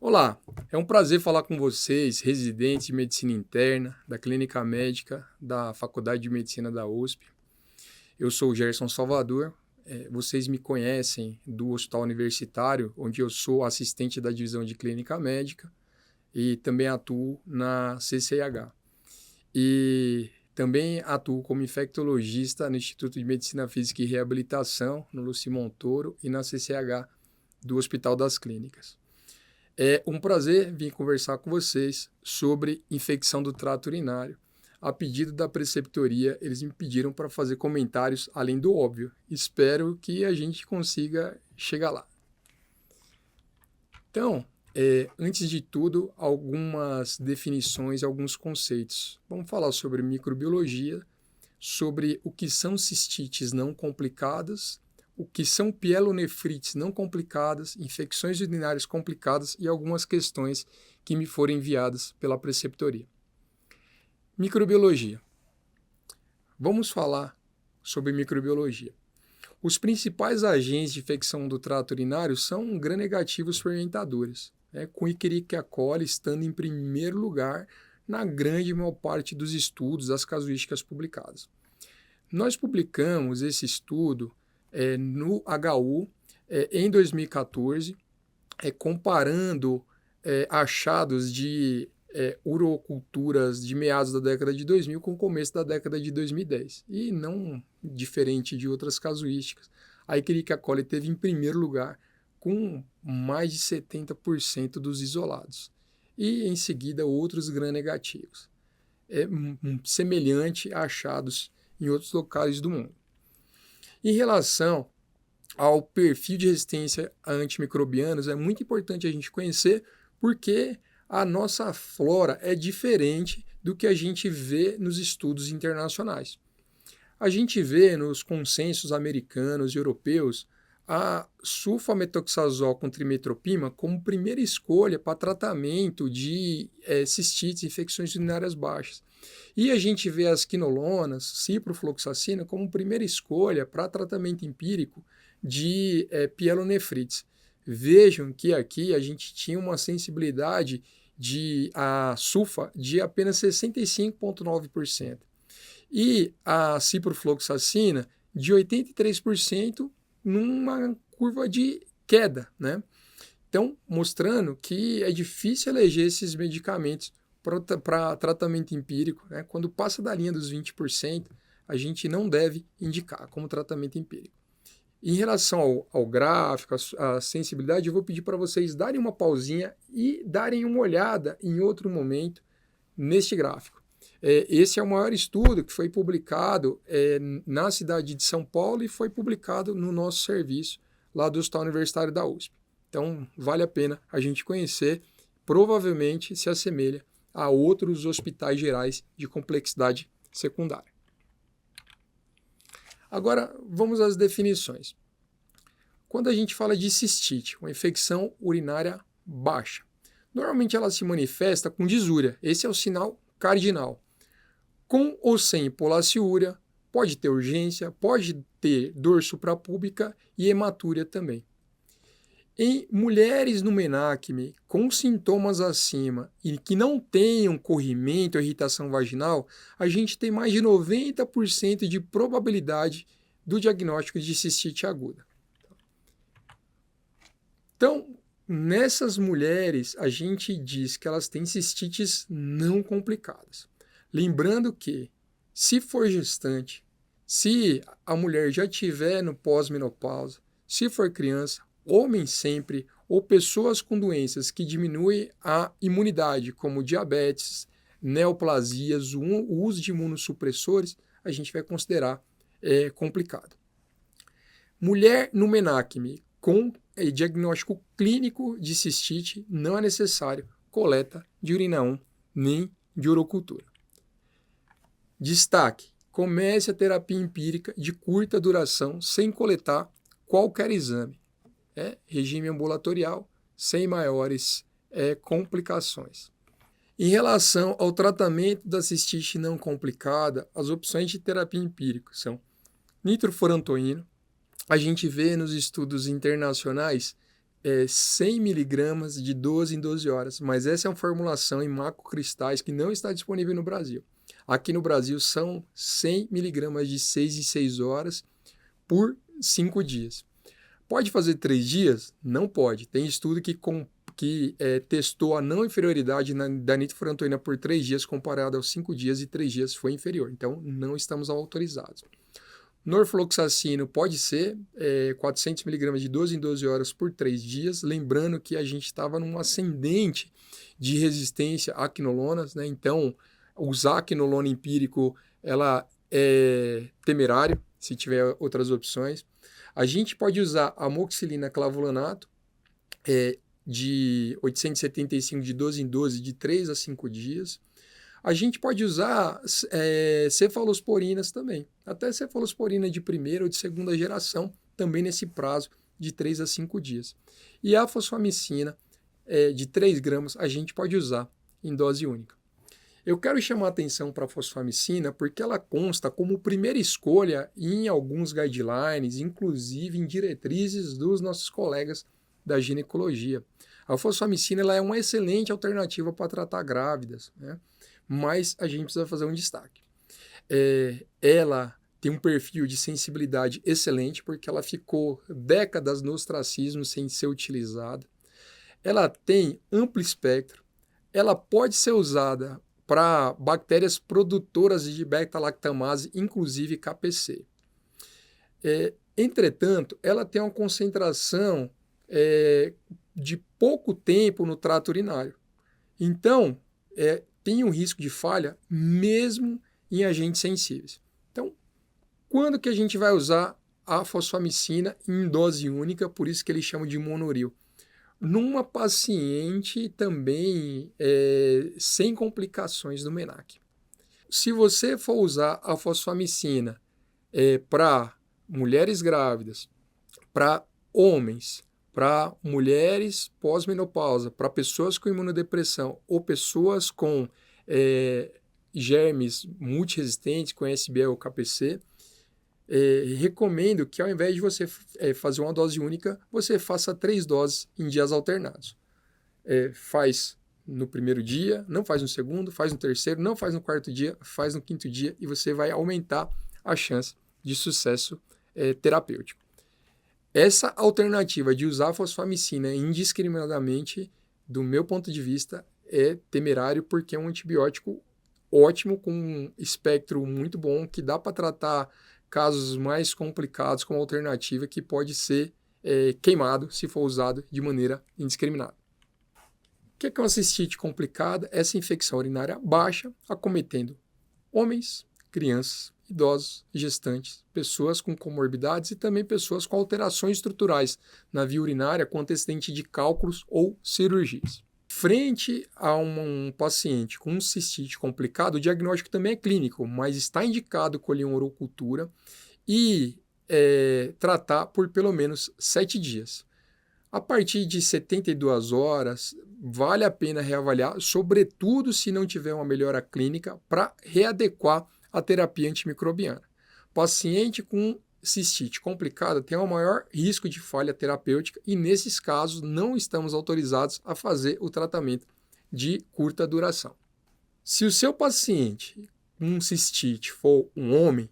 Olá, é um prazer falar com vocês, residentes de medicina interna da Clínica Médica da Faculdade de Medicina da USP. Eu sou o Gerson Salvador, vocês me conhecem do Hospital Universitário, onde eu sou assistente da divisão de Clínica Médica e também atuo na CCIH. E também atuo como infectologista no Instituto de Medicina Física e Reabilitação, no Luci Montoro e na CCH do Hospital das Clínicas. É um prazer vir conversar com vocês sobre infecção do trato urinário. A pedido da preceptoria, eles me pediram para fazer comentários além do óbvio. Espero que a gente consiga chegar lá. Então, antes de tudo, algumas definições, alguns conceitos. Vamos falar sobre microbiologia, sobre o que são cistites não complicadas, o que são pielonefrites não complicadas, infecções urinárias complicadas e algumas questões que me foram enviadas pela preceptoria. Microbiologia. Vamos falar sobre microbiologia. Os principais agentes de infecção do trato urinário são gram-negativos fermentadores, com Escherichia coli estando em primeiro lugar na grande maior parte dos estudos, das casuísticas publicadas. Nós publicamos esse estudo no HU em 2014, comparando achados de uroculturas de meados da década de 2000 com o começo da década de 2010. E não diferente de outras casuísticas, a Escherichia coli teve em primeiro lugar com mais de 70% dos isolados. E em seguida outros gram-negativos. Semelhante a achados em outros locais do mundo. Em relação ao perfil de resistência a antimicrobianos, é muito importante a gente conhecer porque a nossa flora é diferente do que a gente vê nos estudos internacionais. A gente vê nos consensos americanos e europeus a sulfametoxazol com trimetopima como primeira escolha para tratamento de cistites e infecções urinárias baixas. E a gente vê as quinolonas, ciprofloxacina, como primeira escolha para tratamento empírico de pielonefrites. Vejam que aqui a gente tinha uma sensibilidade a sulfa de apenas 65,9% e a ciprofloxacina de 83% numa curva de queda, né? Então, mostrando que é difícil eleger esses medicamentos para tratamento empírico, né? Quando passa da linha dos 20%, a gente não deve indicar como tratamento empírico. Em relação ao gráfico, à sensibilidade, eu vou pedir para vocês darem uma pausinha e darem uma olhada em outro momento neste gráfico. Esse é o maior estudo que foi publicado na cidade de São Paulo e foi publicado no nosso serviço lá do Hospital Universitário da USP. Então, vale a pena a gente conhecer, provavelmente se assemelha a outros hospitais gerais de complexidade secundária. Agora, vamos às definições. Quando a gente fala de cistite, uma infecção urinária baixa, normalmente ela se manifesta com disúria. Esse é o sinal cardinal. Com ou sem hipolaciúria, pode ter urgência, pode ter dor suprapúbica e hematúria também. Em mulheres no menacme com sintomas acima e que não tenham corrimento ou irritação vaginal, a gente tem mais de 90% de probabilidade do diagnóstico de cistite aguda. Então, nessas mulheres, a gente diz que elas têm cistites não complicadas. Lembrando que, se for gestante, se a mulher já estiver no pós-menopausa, se for criança, homem sempre, ou pessoas com doenças que diminuem a imunidade, como diabetes, neoplasias, o uso de imunossupressores, a gente vai considerar complicado. Mulher no menacme com diagnóstico clínico de cistite, não é necessário coleta de urina 1 nem de urocultura. Destaque: comece a terapia empírica de curta duração sem coletar qualquer exame. Regime ambulatorial, sem maiores complicações. Em relação ao tratamento da cistite não complicada, as opções de terapia empírica são nitrofurantoína. A gente vê nos estudos internacionais 100 miligramas de 12 em 12 horas, mas essa é uma formulação em macrocristais que não está disponível no Brasil. Aqui no Brasil são 100 miligramas de 6 em 6 horas por 5 dias. Pode fazer 3 dias? Não pode. Tem estudo que testou a não inferioridade da nitrofurantoína por 3 dias comparado aos 5 dias e 3 dias foi inferior. Então, não estamos autorizados. Norfloxacino pode ser 400 miligramas de 12 em 12 horas por 3 dias. Lembrando que a gente estava num ascendente de resistência a quinolonas, né? Então, usar quinolona empírico ela é temerário, se tiver outras opções. A gente pode usar amoxicilina clavulanato, de 875 de 12 em 12, de 3 a 5 dias. A gente pode usar cefalosporinas também, até cefalosporina de primeira ou de segunda geração, também nesse prazo de 3 a 5 dias. E a fosfamicina de 3 gramas a gente pode usar em dose única. Eu quero chamar a atenção para a fosfamicina porque ela consta como primeira escolha em alguns guidelines, inclusive em diretrizes dos nossos colegas da ginecologia. A fosfamicina ela é uma excelente alternativa para tratar grávidas, né? Mas a gente precisa fazer um destaque. Ela tem um perfil de sensibilidade excelente porque ela ficou décadas no ostracismo sem ser utilizada. Ela tem amplo espectro. Ela pode ser usada para bactérias produtoras de beta-lactamase, inclusive KPC. Entretanto, ela tem uma concentração de pouco tempo no trato urinário. Então, tem um risco de falha mesmo em agentes sensíveis. Então, quando que a gente vai usar a fosfamicina em dose única, por isso que eles chamam de monoril? Numa paciente também sem complicações do MENAC. Se você for usar a fosfamicina para mulheres grávidas, para homens, para mulheres pós-menopausa, para pessoas com imunodepressão ou pessoas com germes multiresistentes, com SBL ou KPC, recomendo que ao invés de você fazer uma dose única, você faça 3 doses em dias alternados. Faz no primeiro dia, não faz no segundo, faz no terceiro, não faz no quarto dia, faz no quinto dia e você vai aumentar a chance de sucesso terapêutico. Essa alternativa de usar a fosfamicina indiscriminadamente, do meu ponto de vista, é temerário porque é um antibiótico ótimo, com um espectro muito bom, que dá para tratar casos mais complicados com alternativa que pode ser queimado se for usado de maneira indiscriminada. O que é uma cistite complicada? Essa infecção urinária baixa, acometendo homens, crianças, idosos, gestantes, pessoas com comorbidades e também pessoas com alterações estruturais na via urinária com antecedente de cálculos ou cirurgias. Frente a um paciente com cistite complicado, o diagnóstico também é clínico, mas está indicado colher uma urocultura e tratar por pelo menos 7 dias. A partir de 72 horas, vale a pena reavaliar, sobretudo se não tiver uma melhora clínica, para readequar a terapia antimicrobiana. Paciente com cistite complicada tem um maior risco de falha terapêutica e, nesses casos, não estamos autorizados a fazer o tratamento de curta duração. Se o seu paciente com cistite for um homem,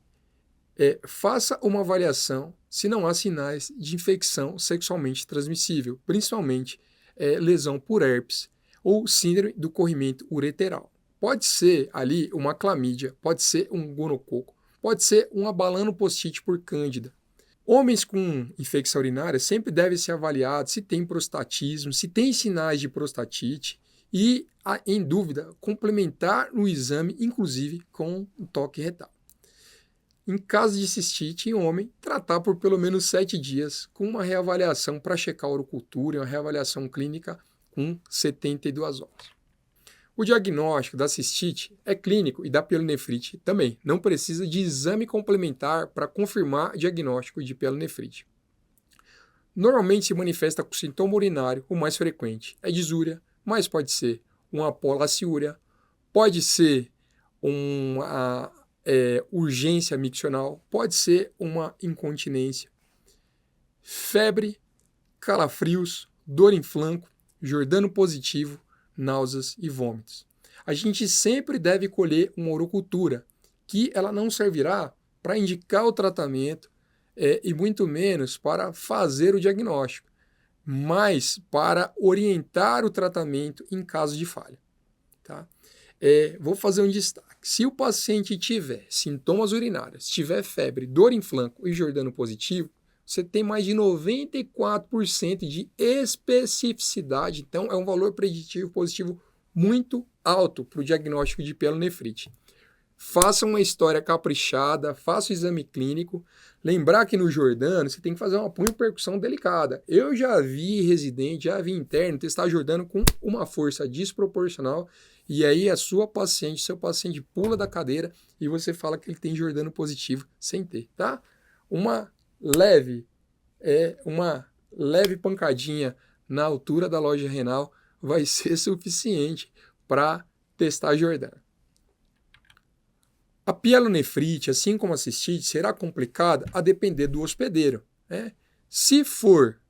faça uma avaliação se não há sinais de infecção sexualmente transmissível, principalmente lesão por herpes ou síndrome do corrimento ureteral. Pode ser ali uma clamídia, pode ser um gonococo, pode ser um abalanopostite por cândida. Homens com infecção urinária sempre devem ser avaliados se tem prostatismo, se tem sinais de prostatite e, em dúvida, complementar o exame, inclusive com o toque retal. Em caso de cistite em homem, tratar por pelo menos 7 dias com uma reavaliação para checar a urocultura e uma reavaliação clínica com 72 horas. O diagnóstico da cistite é clínico e da pielonefrite também. Não precisa de exame complementar para confirmar diagnóstico de pielonefrite. Normalmente se manifesta com sintoma urinário, o mais frequente é disúria, mas pode ser uma polaciúria, pode ser uma urgência miccional, pode ser uma incontinência, febre, calafrios, dor em flanco, Jordano positivo, náuseas e vômitos. A gente sempre deve colher uma urocultura, que ela não servirá para indicar o tratamento e muito menos para fazer o diagnóstico, mas para orientar o tratamento em caso de falha. Tá? Vou fazer um destaque. Se o paciente tiver sintomas urinários, tiver febre, dor em flanco e Jordano positivo, você tem mais de 94% de especificidade. Então, é um valor preditivo positivo muito alto para o diagnóstico de pielonefrite. Faça uma história caprichada, faça o exame clínico. Lembrar que no Jordano você tem que fazer uma punho e percussão delicada. Eu já vi residente, já vi interno testar Jordano com uma força desproporcional e aí a sua paciente, seu paciente pula da cadeira e você fala que ele tem Jordano positivo sem ter, tá? Uma leve pancadinha na altura da loja renal vai ser suficiente para testar Jordano. A pielonefrite, assim como a cistite, será complicada a depender do hospedeiro. Se for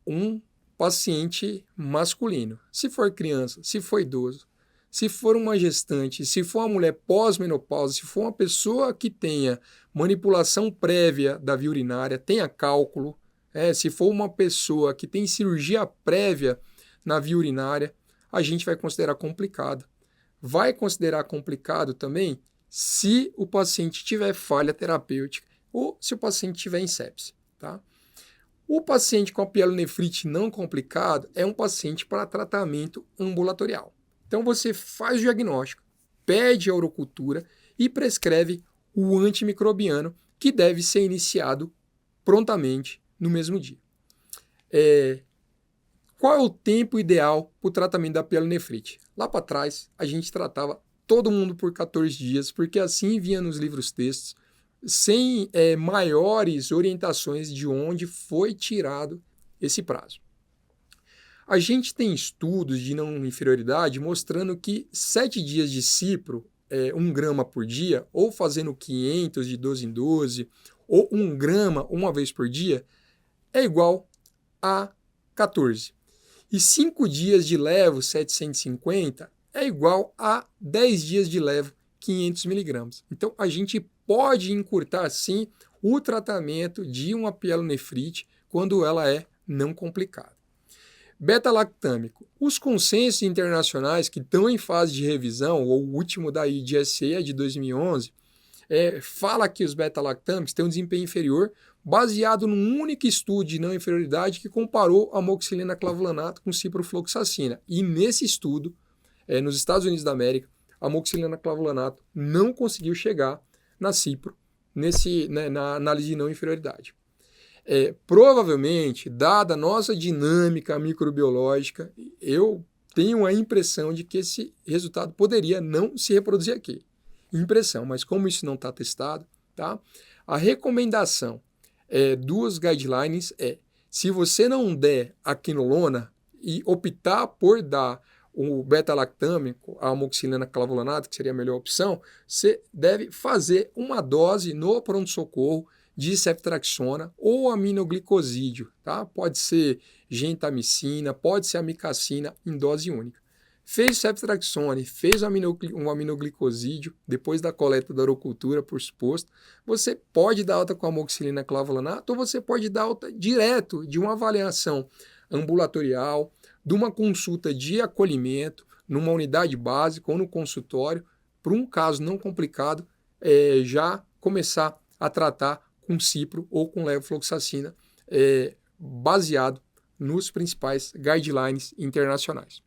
um paciente masculino, se for criança, se for idoso, se for uma gestante, se for uma mulher pós-menopausa, se for uma pessoa que tenha manipulação prévia da via urinária, tenha cálculo, se for uma pessoa que tem cirurgia prévia na via urinária, a gente vai considerar complicado. Vai considerar complicado também se o paciente tiver falha terapêutica ou se o paciente tiver em sepse. Tá? O paciente com a pielonefrite não complicada é um paciente para tratamento ambulatorial. Então você faz o diagnóstico, pede a urocultura e prescreve o antimicrobiano que deve ser iniciado prontamente no mesmo dia. Qual é o tempo ideal para o tratamento da pielonefrite? Lá para trás, a gente tratava todo mundo por 14 dias, porque assim vinha nos livros textos, sem maiores orientações de onde foi tirado esse prazo. A gente tem estudos de não inferioridade mostrando que 7 dias de cipro, 1 grama por dia, ou fazendo 500 de 12 em 12, ou 1 grama uma vez por dia, é igual a 14. E 5 dias de levo, 750, é igual a 10 dias de levo, 500 miligramas. Então, a gente pode encurtar, sim, o tratamento de uma pielonefrite quando ela é não complicada. Beta-lactâmico. Os consensos internacionais que estão em fase de revisão, ou o último da IDSA é de 2011, fala que os beta-lactâmicos têm um desempenho inferior baseado num único estudo de não inferioridade que comparou a amoxicilina clavulanato com ciprofloxacina. E nesse estudo, nos Estados Unidos da América, a amoxicilina clavulanato não conseguiu chegar na cipro, na análise de não inferioridade. Provavelmente, dada a nossa dinâmica microbiológica, eu tenho a impressão de que esse resultado poderia não se reproduzir aqui. Impressão, mas como isso não está testado, tá? A recomendação dos guidelines se você não der a quinolona e optar por dar o beta-lactâmico, a amoxicilina clavulanato, que seria a melhor opção, você deve fazer uma dose no pronto-socorro de ceftriaxona ou aminoglicosídeo, tá? Pode ser gentamicina, pode ser amicacina em dose única. Fez ceftriaxone, fez um aminoglicosídeo, depois da coleta da urocultura, por suposto, você pode dar alta com amoxicilina clavulanato ou você pode dar alta direto de uma avaliação ambulatorial, de uma consulta de acolhimento, numa unidade básica ou no consultório, para um caso não complicado, já começar a tratar com cipro ou com levofloxacina, baseado nos principais guidelines internacionais.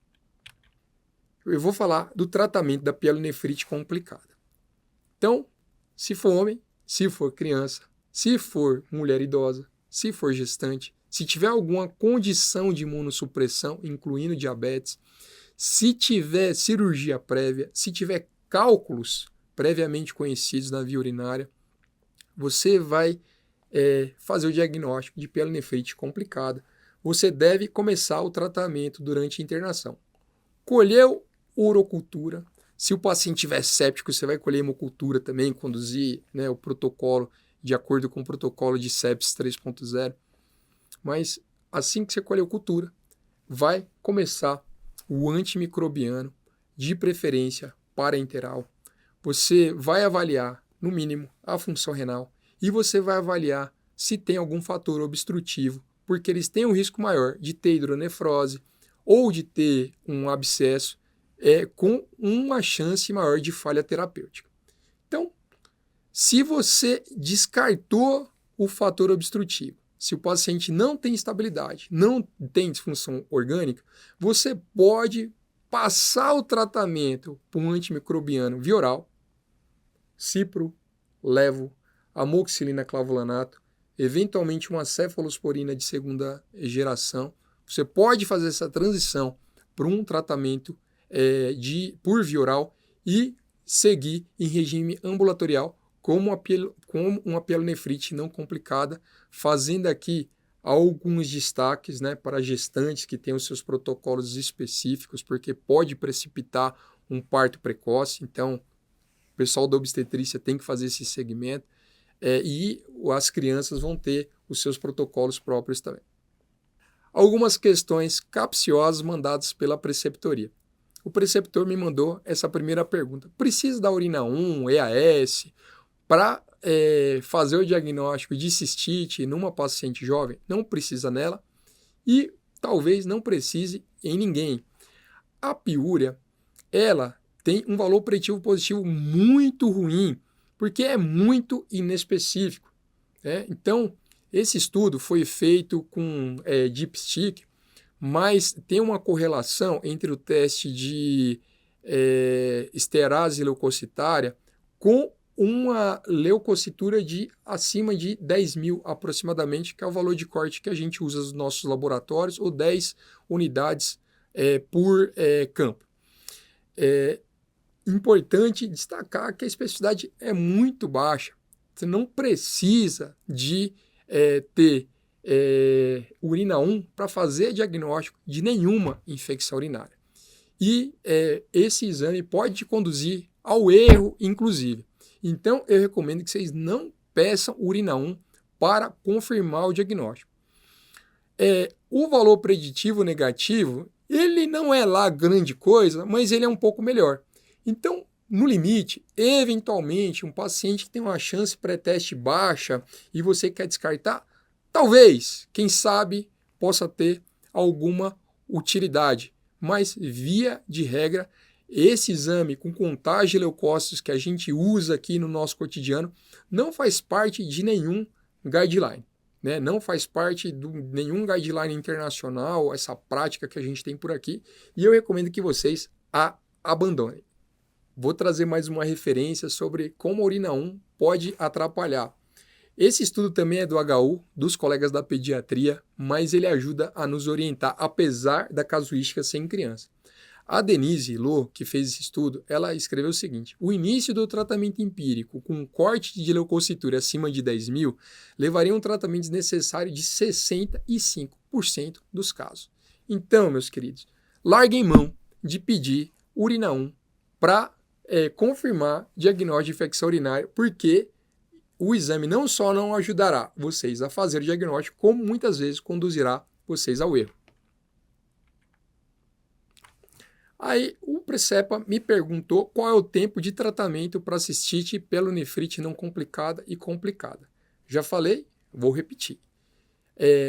Eu vou falar do tratamento da pielonefrite complicada. Então, se for homem, se for criança, se for mulher idosa, se for gestante, se tiver alguma condição de imunossupressão, incluindo diabetes, se tiver cirurgia prévia, se tiver cálculos previamente conhecidos na via urinária, você vai fazer o diagnóstico de pielonefrite complicada. Você deve começar o tratamento durante a internação. Colheu urocultura. Se o paciente tiver séptico, você vai colher hemocultura também, conduzir o protocolo de acordo com o protocolo de sepsis 3.0. Mas assim que você colheu cultura, vai começar o antimicrobiano, de preferência parenteral. Você vai avaliar, no mínimo, a função renal e você vai avaliar se tem algum fator obstrutivo, porque eles têm um risco maior de ter hidronefrose ou de ter um abscesso com uma chance maior de falha terapêutica. Então, se você descartou o fator obstrutivo, se o paciente não tem estabilidade, não tem disfunção orgânica, você pode passar o tratamento para um antimicrobiano via oral, cipro, levo, amoxicilina clavulanato, eventualmente uma cefalosporina de segunda geração. Você pode fazer essa transição para um tratamento por via oral e seguir em regime ambulatorial como uma pielonefrite não complicada, fazendo aqui alguns destaques, né, para gestantes que têm os seus protocolos específicos, porque pode precipitar um parto precoce, então o pessoal da obstetrícia tem que fazer esse segmento, e as crianças vão ter os seus protocolos próprios também. Algumas questões capciosas mandadas pela preceptoria. O preceptor me mandou essa primeira pergunta. Precisa da urina 1, EAS, para fazer o diagnóstico de cistite numa paciente jovem? Não precisa nela e talvez não precise em ninguém. A piúria, ela tem um valor preditivo positivo muito ruim, porque é muito inespecífico. Então, esse estudo foi feito com dipstick, mas tem uma correlação entre o teste de esterase leucocitária com uma leucocitura de acima de 10 mil aproximadamente, que é o valor de corte que a gente usa nos nossos laboratórios, ou 10 unidades por campo. Importante destacar que a especificidade é muito baixa. Você não precisa de ter urina 1 para fazer diagnóstico de nenhuma infecção urinária. E esse exame pode te conduzir ao erro, inclusive. Então, eu recomendo que vocês não peçam urina 1 para confirmar o diagnóstico. O valor preditivo negativo, ele não é lá grande coisa, mas ele é um pouco melhor. Então, no limite, eventualmente, um paciente que tem uma chance pré-teste baixa e você quer descartar, talvez, quem sabe, possa ter alguma utilidade. Mas, via de regra, esse exame com contagem de leucócitos que a gente usa aqui no nosso cotidiano não faz parte de nenhum guideline, né? Não faz parte de nenhum guideline internacional, essa prática que a gente tem por aqui, e eu recomendo que vocês a abandonem. Vou trazer mais uma referência sobre como a urina 1 pode atrapalhar. Esse estudo também é do HU, dos colegas da pediatria, mas ele ajuda a nos orientar, apesar da casuística ser em criança. A Denise Lô, que fez esse estudo, ela escreveu o seguinte: o início do tratamento empírico com um corte de leucocitura acima de 10 mil levaria a um tratamento desnecessário de 65% dos casos. Então, meus queridos, larguem mão de pedir urina 1 para confirmar diagnóstico de infecção urinária, porque o exame não só não ajudará vocês a fazer o diagnóstico, como muitas vezes conduzirá vocês ao erro. Aí o Precepa me perguntou qual é o tempo de tratamento para cistite pielonefrite não complicada e complicada. Já falei, vou repetir.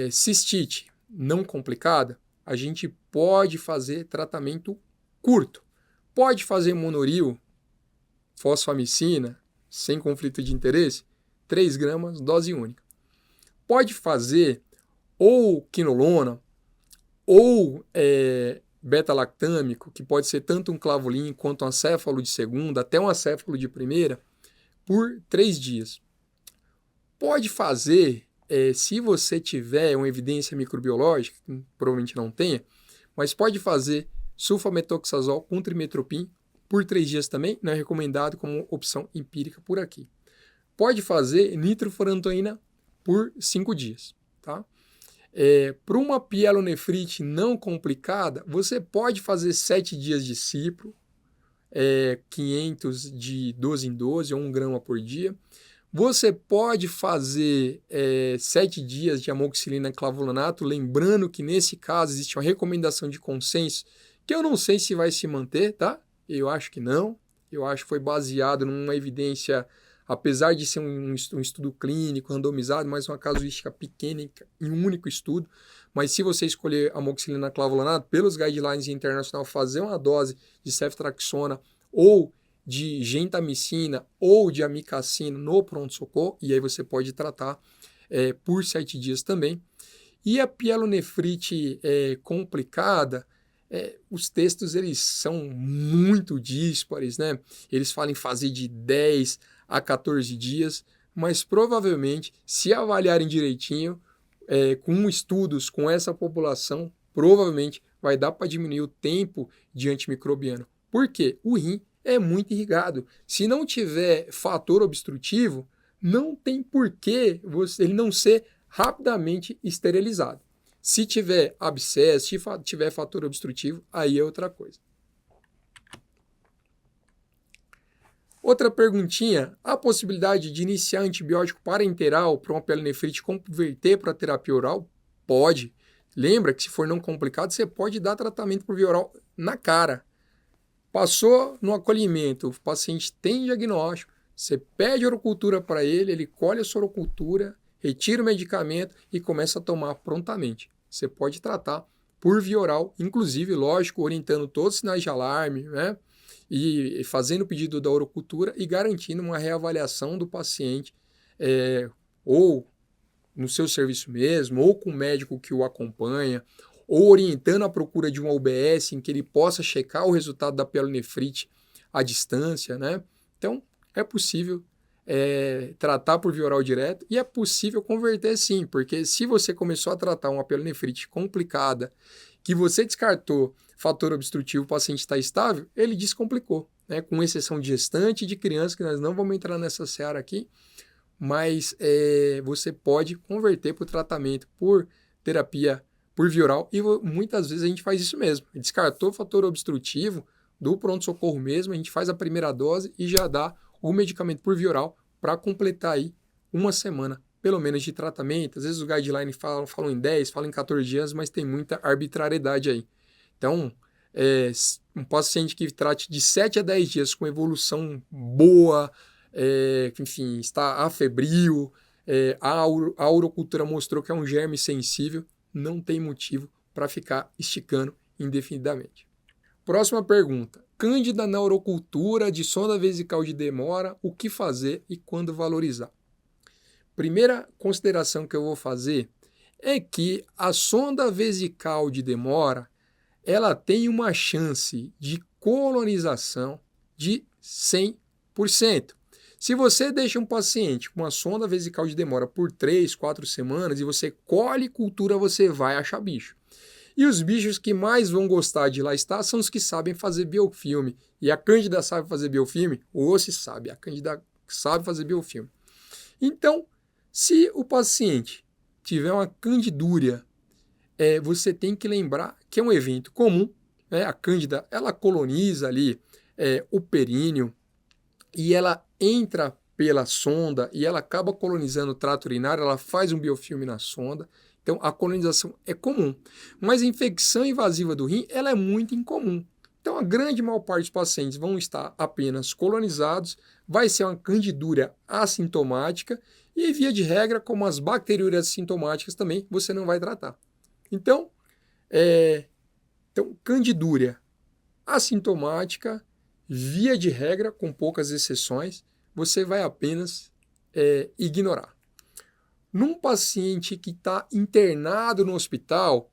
Cistite não complicada, a gente pode fazer tratamento curto. Pode fazer monoril, fosfamicina, sem conflito de interesse, 3 gramas, dose única. Pode fazer ou quinolona, ou beta-lactâmico, que pode ser tanto um clavulin quanto um acéfalo de segunda, até um acéfalo de primeira, por 3 dias. Pode fazer, se você tiver uma evidência microbiológica, que provavelmente não tenha, mas pode fazer sulfametoxazol com trimetoprim por 3 dias também, não é recomendado como opção empírica por aqui. Pode fazer nitrofurantoína por 5 dias, tá? Para uma pielonefrite não complicada, você pode fazer 7 dias de cipro, 500 de 12 em 12 ou 1 grama por dia. Você pode fazer 7 dias de amoxicilina clavulanato, lembrando que nesse caso existe uma recomendação de consenso, que eu não sei se vai se manter, tá? Eu acho que não. Eu acho que foi baseado numa evidência, apesar de ser um estudo clínico, randomizado, mas uma casuística pequena em um único estudo. Mas se você escolher amoxicilina clavulanato, pelos guidelines internacional, fazer uma dose de ceftriaxona ou de gentamicina ou de amicacina no pronto-socorro, e aí você pode tratar por 7 dias também. E a pielonefrite complicada, os textos eles são muito díspares, né? Eles falam em fazer de 10 a 14 dias, mas provavelmente, se avaliarem direitinho, com estudos com essa população, provavelmente vai dar para diminuir o tempo de antimicrobiano. Por quê? O rim é muito irrigado. Se não tiver fator obstrutivo, não tem porquê ele não ser rapidamente esterilizado. Se tiver abscesso, se tiver fator obstrutivo, aí é outra coisa. Outra perguntinha, a possibilidade de iniciar antibiótico parenteral para uma pielonefrite converter para terapia oral? Pode. Lembra que se for não complicado, você pode dar tratamento por via oral na cara. Passou no acolhimento, o paciente tem diagnóstico, você pede orocultura para ele, ele colhe a sua orocultura, retira o medicamento e começa a tomar prontamente. Você pode tratar por via oral, inclusive, lógico, orientando todos os sinais de alarme, né? E fazendo o pedido da orocultura e garantindo uma reavaliação do paciente, ou no seu serviço mesmo, ou com o médico que o acompanha, ou orientando a procura de uma UBS em que ele possa checar o resultado da pielonefrite à distância, né? Então, é possível tratar por via oral direto e é possível converter sim, porque se você começou a tratar uma pielonefrite complicada, que você descartou fator obstrutivo, o paciente está estável, ele descomplicou, né? Com exceção de gestante e de criança, que nós não vamos entrar nessa seara aqui, mas você pode converter para o tratamento por terapia por via oral e muitas vezes a gente faz isso mesmo. Descartou o fator obstrutivo do pronto-socorro mesmo, a gente faz a primeira dose e já dá o medicamento por via oral para completar aí uma semana, pelo menos, de tratamento. Às vezes os guidelines falam em 10, falam em 14 dias, mas tem muita arbitrariedade aí. Então, um paciente que trate de 7 a 10 dias com evolução boa, enfim, está afebril, a urocultura mostrou que é um germe sensível, não tem motivo para ficar esticando indefinidamente. Próxima pergunta. Cândida na urocultura de sonda vesical de demora, o que fazer e quando valorizar? Primeira consideração que eu vou fazer é que a sonda vesical de demora, ela tem uma chance de colonização de 100%. Se você deixa um paciente com uma sonda vesical de demora por 3, 4 semanas e você colhe cultura, você vai achar bicho. E os bichos que mais vão gostar de lá estar são os que sabem fazer biofilme. E a Cândida sabe fazer biofilme? Ou se sabe, a Cândida sabe fazer biofilme. Então, se o paciente tiver uma candidúria, você tem que lembrar que é um evento comum, né? A Cândida, ela coloniza ali o períneo e ela entra pela sonda e ela acaba colonizando o trato urinário, ela faz um biofilme na sonda. Então, a colonização é comum. Mas a infecção invasiva do rim, ela é muito incomum. Então, a grande maior parte dos pacientes vão estar apenas colonizados, vai ser uma candidúria assintomática e, via de regra, como as bacteriúrias assintomáticas também, você não vai tratar. Então, candidúria assintomática, via de regra, com poucas exceções, você vai apenas ignorar. Num paciente que está internado no hospital,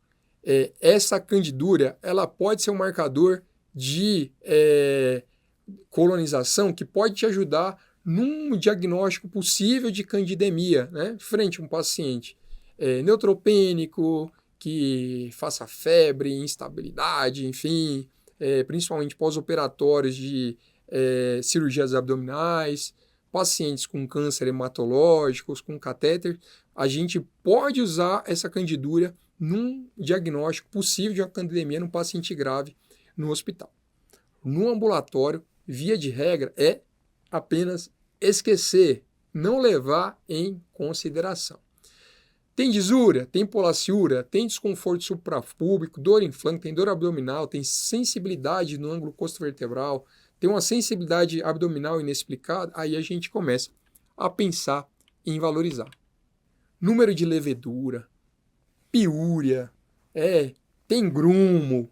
essa candidúria ela pode ser um marcador de colonização que pode te ajudar num diagnóstico possível de candidemia, né? Frente a um paciente neutropênico, que faça febre, instabilidade, enfim, principalmente pós-operatórios de cirurgias abdominais, pacientes com câncer hematológicos, com catéter, a gente pode usar essa candidúria num diagnóstico possível de uma candidemia num paciente grave no hospital. No ambulatório, via de regra, é apenas esquecer, não levar em consideração. Tem disúria, tem polaciúria, tem desconforto suprapúbico, dor em flanco, tem dor abdominal, tem sensibilidade no ângulo costovertebral, tem uma sensibilidade abdominal inexplicada, aí a gente começa a pensar em valorizar. Número de levedura, piúria, tem grumo,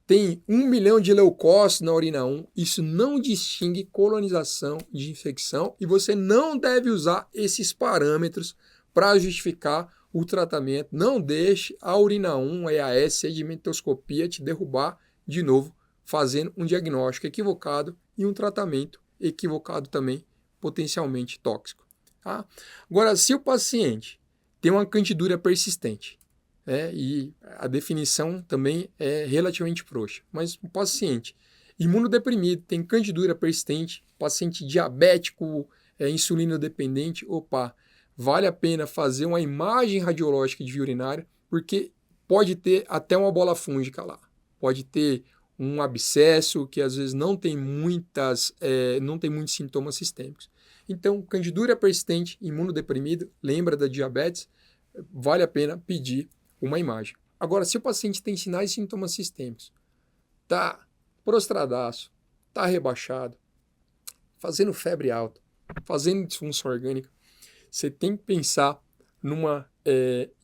tem 1 milhão de leucócitos na urina 1, isso não distingue colonização de infecção e você não deve usar esses parâmetros para justificar o tratamento. Não deixe a urina 1, a EAS, sedimentoscopia te derrubar de novo, fazendo um diagnóstico equivocado e um tratamento equivocado também, potencialmente tóxico. Tá? Agora, se o paciente tem uma candidúria persistente, e a definição também é relativamente frouxa, mas o paciente imunodeprimido, tem candidúria persistente, paciente diabético, insulino-dependente, vale a pena fazer uma imagem radiológica de via urinária, porque pode ter até uma bola fúngica lá, pode ter um abscesso que às vezes não tem muitos sintomas sistêmicos. Então, candidúria persistente, imunodeprimido, lembra da diabetes, vale a pena pedir uma imagem. Agora, se o paciente tem sinais e sintomas sistêmicos, está prostradaço, está rebaixado, fazendo febre alta, fazendo disfunção orgânica, você tem que pensar numa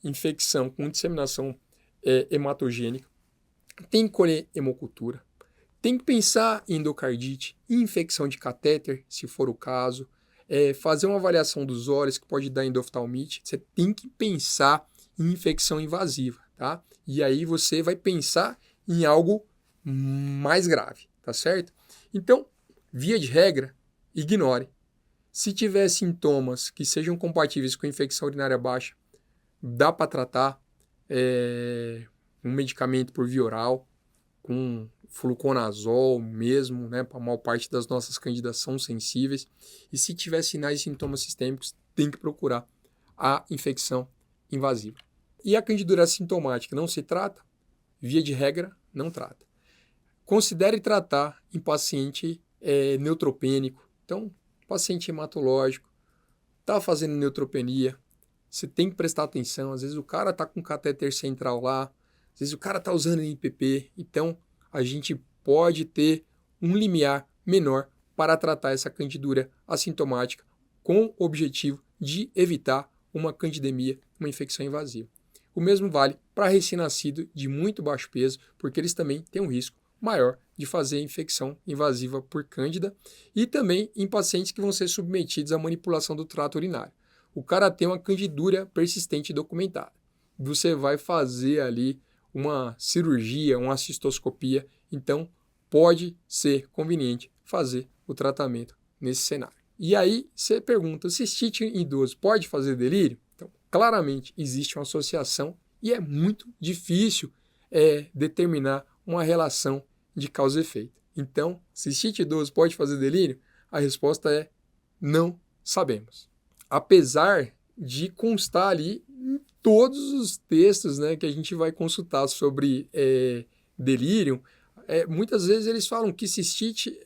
infecção com disseminação hematogênica, tem que colher hemocultura, tem que pensar em endocardite, infecção de catéter, se for o caso, fazer uma avaliação dos olhos que pode dar endoftalmite, você tem que pensar em infecção invasiva, tá? E aí você vai pensar em algo mais grave, tá certo? Então, via de regra, ignore. Se tiver sintomas que sejam compatíveis com infecção urinária baixa, dá para tratar um medicamento por via oral, com fluconazol mesmo, né? Para a maior parte das nossas candidas são sensíveis. E se tiver sinais e sintomas sistêmicos, tem que procurar a infecção invasiva. E a candidúria assintomática não se trata? Via de regra, não trata. Considere tratar em paciente neutropênico. Então, paciente hematológico, está fazendo neutropenia, você tem que prestar atenção. Às vezes o cara está com catéter central lá, às vezes o cara está usando NPP. Então, a gente pode ter um limiar menor para tratar essa candidúria assintomática com o objetivo de evitar uma candidemia, uma infecção invasiva. O mesmo vale para recém-nascido de muito baixo peso, porque eles também têm um risco maior de fazer infecção invasiva por cândida e também em pacientes que vão ser submetidos à manipulação do trato urinário. O cara tem uma candidúria persistente documentada. Você vai fazer ali uma cirurgia, uma cistoscopia, então pode ser conveniente fazer o tratamento nesse cenário. E aí você pergunta, cistite em idoso pode fazer delírio? Então, claramente existe uma associação e é muito difícil determinar uma relação de causa e efeito. Então, cistite idoso pode fazer delírio? A resposta é não sabemos. Apesar de constar ali em todos os textos, né, que a gente vai consultar sobre delírio, muitas vezes eles falam que cistite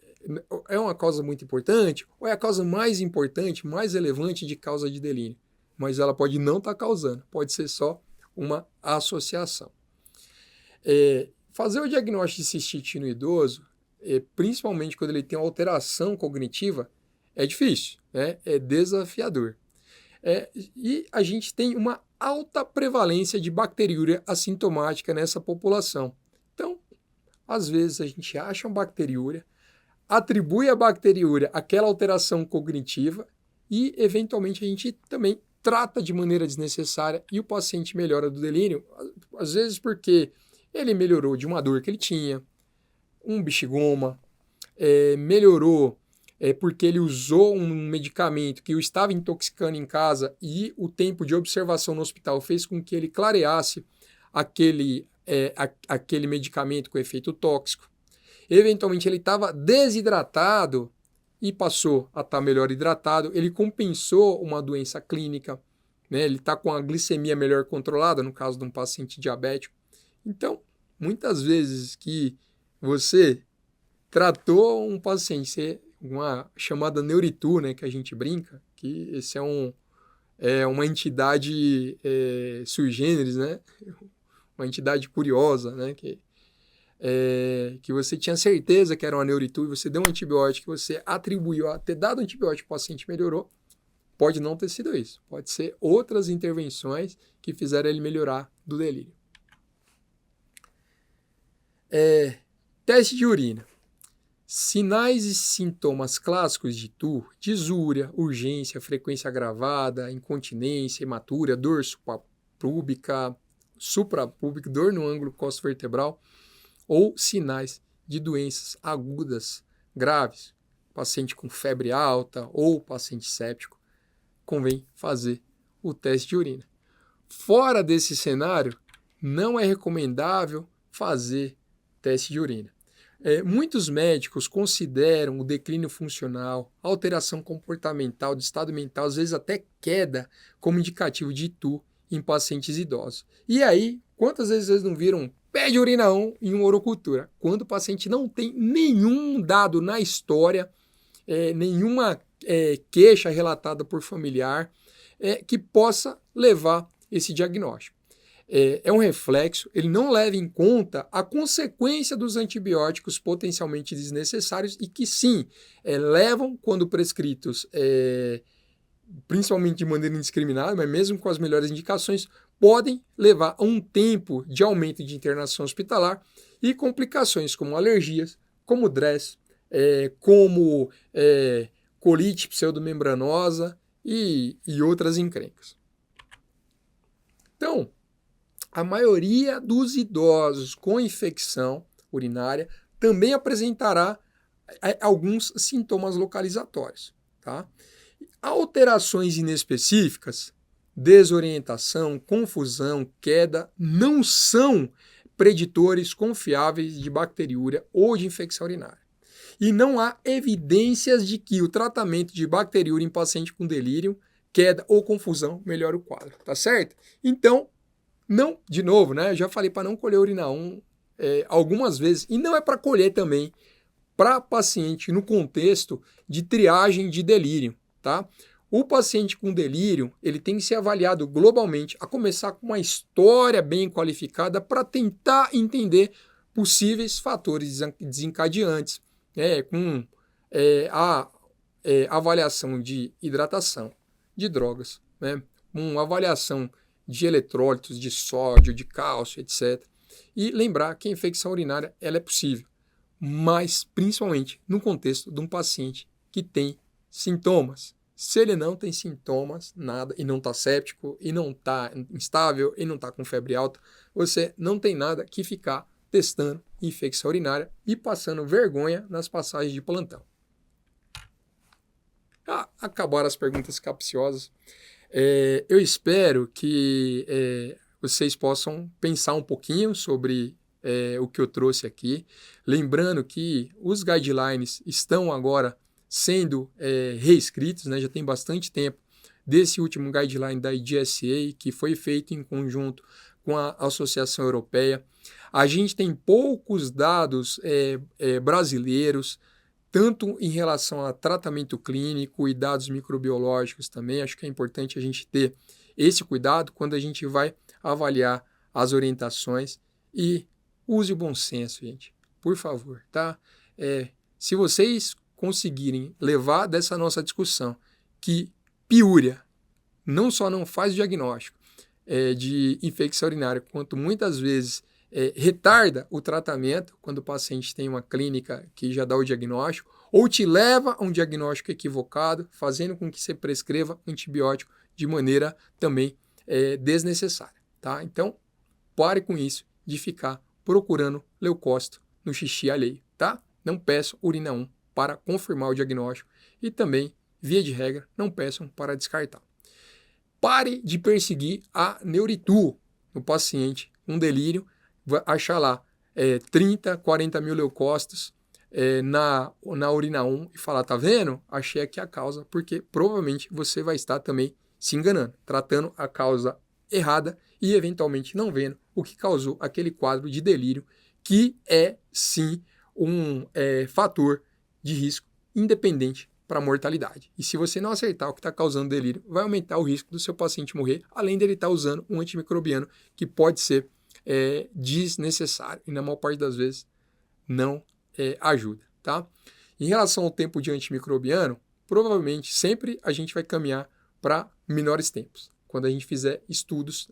é uma causa muito importante ou é a causa mais importante, mais relevante de causa de delírio. Mas ela pode não estar causando, pode ser só uma associação. Fazer o diagnóstico de cistite no idoso, principalmente quando ele tem uma alteração cognitiva, é difícil, né? É desafiador. E a gente tem uma alta prevalência de bacteriúria assintomática nessa população. Então, às vezes a gente acha uma bacteriúria, atribui a bacteriúria àquela alteração cognitiva e, eventualmente, a gente também trata de maneira desnecessária e o paciente melhora do delírio, às vezes porque ele melhorou de uma dor que ele tinha, um bexigoma, melhorou porque ele usou um medicamento que o estava intoxicando em casa e o tempo de observação no hospital fez com que ele clareasse aquele medicamento com efeito tóxico. Eventualmente ele estava desidratado e passou a estar melhor hidratado, ele compensou uma doença clínica, né? Ele está com a glicemia melhor controlada, no caso de um paciente diabético. Então, muitas vezes que você tratou um paciente, uma chamada Neuritu, né, que a gente brinca, que esse é uma entidade sui generis, né? Uma entidade curiosa, né? Que você tinha certeza que era uma Neuritu e você deu um antibiótico, que você atribuiu a ter dado antibiótico, o paciente melhorou. Pode não ter sido isso. Pode ser outras intervenções que fizeram ele melhorar do delírio. Teste de urina. Sinais e sintomas clássicos de TUR: disúria, urgência, frequência agravada, incontinência, hematura, dor suprapúbica, dor no ângulo costovertebral, ou sinais de doenças agudas graves, paciente com febre alta ou paciente séptico, convém fazer o teste de urina. Fora desse cenário, não é recomendável fazer teste de urina. Muitos médicos consideram o declínio funcional, alteração comportamental, de estado mental, às vezes até queda, como indicativo de TUR em pacientes idosos. E aí, quantas vezes vocês não viram pé de urina 1 em uma urocultura? Quando o paciente não tem nenhum dado na história, nenhuma queixa relatada por familiar, que possa levar esse diagnóstico. É um reflexo, ele não leva em conta a consequência dos antibióticos potencialmente desnecessários e que sim, levam, quando prescritos, principalmente de maneira indiscriminada, mas mesmo com as melhores indicações, podem levar a um tempo de aumento de internação hospitalar e complicações como alergias, como DRESS, como colite pseudomembranosa e outras encrencas. Então, a maioria dos idosos com infecção urinária também apresentará alguns sintomas localizatórios. Tá? Alterações inespecíficas, desorientação, confusão, queda, não são preditores confiáveis de bacteriúria ou de infecção urinária. E não há evidências de que o tratamento de bacteriúria em paciente com delírio, queda ou confusão melhora o quadro, tá certo? Então, não, de novo, né? Eu já falei para não colher urina 1 algumas vezes, e não é para colher também para paciente no contexto de triagem de delírio, tá? O paciente com delírio, ele tem que ser avaliado globalmente, a começar com uma história bem qualificada para tentar entender possíveis fatores desencadeantes, com a avaliação de hidratação, de drogas, né? Uma avaliação de eletrólitos, de sódio, de cálcio, etc. E lembrar que a infecção urinária ela é possível, mas principalmente no contexto de um paciente que tem sintomas. Se ele não tem sintomas, nada, e não está séptico, e não está instável, e não está com febre alta, você não tem nada que ficar testando infecção urinária e passando vergonha nas passagens de plantão. Acabaram as perguntas capciosas. Eu espero que vocês possam pensar um pouquinho sobre o que eu trouxe aqui. Lembrando que os guidelines estão agora sendo reescritos, né? Já tem bastante tempo desse último guideline da IDSA, que foi feito em conjunto com a Associação Europeia. A gente tem poucos dados brasileiros, tanto em relação a tratamento clínico e dados microbiológicos também. Acho que é importante a gente ter esse cuidado quando a gente vai avaliar as orientações e use o bom senso, gente, por favor, tá? Se vocês conseguirem levar dessa nossa discussão que piúria não só não faz o diagnóstico de infecção urinária, quanto muitas vezes retarda o tratamento quando o paciente tem uma clínica que já dá o diagnóstico, ou te leva a um diagnóstico equivocado, fazendo com que você prescreva antibiótico de maneira também desnecessária. Tá? Então, pare com isso de ficar procurando leucócito no xixi alheio. Tá? Não peçam urina 1 para confirmar o diagnóstico e também, via de regra, não peçam para descartar. Pare de perseguir a Neuritu no paciente com delírio, achar lá 30, 40 mil leucócitos na urina 1 e falar, tá vendo? Achei aqui a causa, porque provavelmente você vai estar também se enganando, tratando a causa errada e eventualmente não vendo o que causou aquele quadro de delírio, que é sim um fator de risco independente para a mortalidade. E se você não acertar o que está causando delírio, vai aumentar o risco do seu paciente morrer, além dele estar usando um antimicrobiano que pode ser desnecessário e na maior parte das vezes não ajuda, tá? Em relação ao tempo de antimicrobiano, provavelmente sempre a gente vai caminhar para menores tempos, quando a gente fizer estudos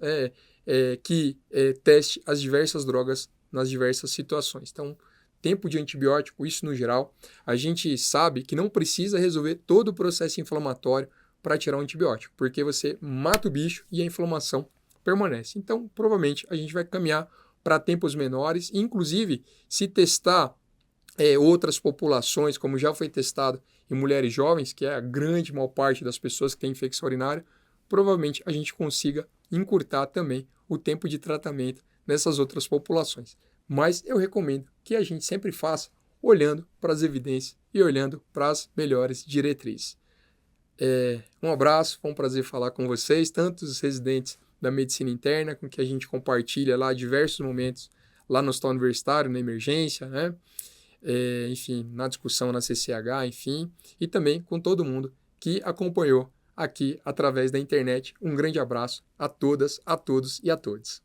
que teste as diversas drogas nas diversas situações. Então, tempo de antibiótico, isso no geral, a gente sabe que não precisa resolver todo o processo inflamatório para tirar um antibiótico, porque você mata o bicho e a inflamação permanece. Então, provavelmente, a gente vai caminhar para tempos menores, inclusive, se testar outras populações, como já foi testado em mulheres jovens, que é a grande maior parte das pessoas que têm infecção urinária, provavelmente a gente consiga encurtar também o tempo de tratamento nessas outras populações. Mas eu recomendo que a gente sempre faça olhando para as evidências e olhando para as melhores diretrizes. Um abraço, foi um prazer falar com vocês, tanto os residentes da medicina interna, com que a gente compartilha lá diversos momentos lá no hospital universitário, na emergência, né? Enfim, na discussão na CCH, enfim, e também com todo mundo que acompanhou aqui através da internet. Um grande abraço a todas, a todos e a todos.